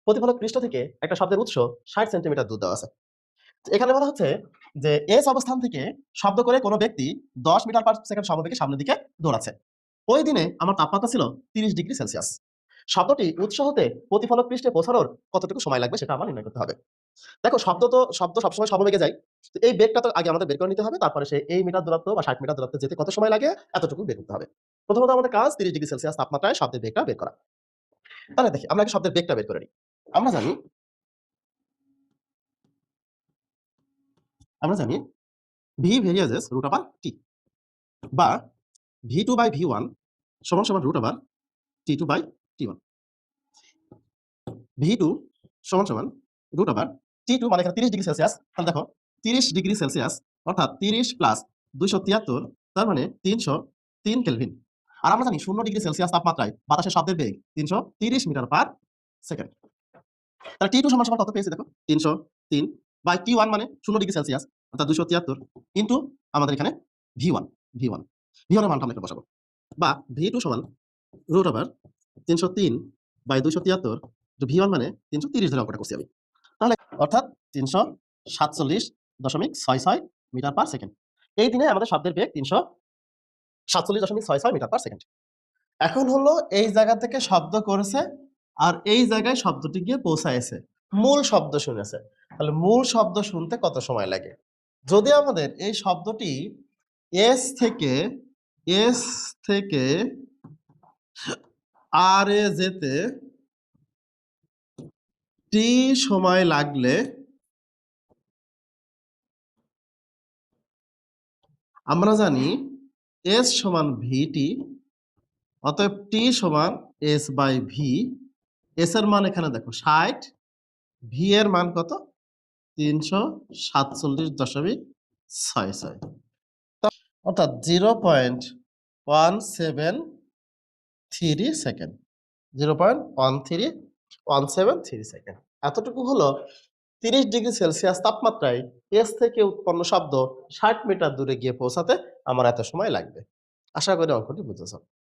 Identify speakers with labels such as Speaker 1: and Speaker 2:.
Speaker 1: প্রতিফলক পৃষ্ঠ থেকে একটা শব্দের উৎস 60 সেন্টিমিটার দূর দেওয়া আছে। এখানে বলা হচ্ছে যে এস অবস্থান থেকে শব্দ করে কোনো ব্যক্তি 10 মিটার পার সেকেন্ড সমবেগে সামনের দিকে দৌড়াচ্ছে। ওই দিনে আমার তাপমাত্রা ছিল 30 ডিগ্রি সেলসিয়াস। শব্দটি উৎস হতে প্রতিফলক পৃষ্ঠে পৌঁছানোর কতটুকু সময় লাগবে সেটা আমার নির্ণয় করতে হবে। দেখো শব্দ সবসময় সমবেগে যায়। তো এই বেগটা তো আগে আমাদের বের করে নিতে হবে। তারপরে সে এই মিটার দূরত্ব বা 60 মিটার দূরত্বে যেতে কত সময় লাগে এতটুকু বের করতে হবে। প্রথমত আমাদের কাজ 30 ডিগ্রি সেলসিয়াস তাপমাত্রায় শব্দের বেগটা বের করা। তাহলে দেখি আমরা আগে শব্দের বেগটা বের করে নিই। আমরা জানি আমরা জানি v ভেরিয়েজেস রুট ওভার t বা v2 বাই v1 সমান সমান root over t2 by t1। v2 সমান সমান রুট ওভার t2 মানে এখানে 30 ডিগ্রি সেলসিয়াস। তাহলে দেখো 30 ডিগ্রি সেলসিয়াস অর্থাৎ 30 প্লাস 273 তার মানে 303 কেলভিন। আর আমরা জানি 0 ডিগ্রি সেলসিয়াস তাপমাত্রায় বাতাসের শব্দের বেগ 330 মিটার পার সেকেন্ড। তাহলে t2 সমান সমান কত পেয়েছি দেখো 303 বাই t1 মানে 0 ডিগ্রি সেলসিয়াস অর্থাৎ 273 ইনটু আমাদের এখানে v1 v1 v1 এর মানটা আমরা এখানে বসাবো বা v2 সমান রুট ওভার 303 বাই 273 v1 মানে 330 ধরে অঙ্কটা করছি আমি। তাহলে অর্থাৎ 347.66 মিটার পার সেকেন্ড। এই দিনে আমাদের শব্দের বেগ 347.66 মিটার পার সেকেন্ড। এখন হলো এই জায়গা থেকে শব্দ করেছে আর এই জায়গায় শব্দটি গিয়ে পৌঁছায়ছে, মূল শব্দ শুনেছে। তাহলে মূল শব্দ শুনতে কত সময় লাগে? যদি আমাদের এই শব্দটি এস থেকে আর এ যেতে টি সময় লাগলে আমরা জানি এস সমান ভিটি, অতএব টি সমান এস বাই ভি। এস এর মান এখানে দেখো 60, ভি এর মান কত 347.66 অর্থাৎ 0.173 সেকেন্ড, 0.13173 সেকেন্ড। এতটুকু হলো 30 ডিগ্রি সেলসিয়াস তাপমাত্রায় এস থেকে উৎপন্ন শব্দ 60 মিটার দূরে গিয়ে পৌঁছাতে আমার এত সময় লাগবে। আশা করি অঙ্কটি বুঝেছ।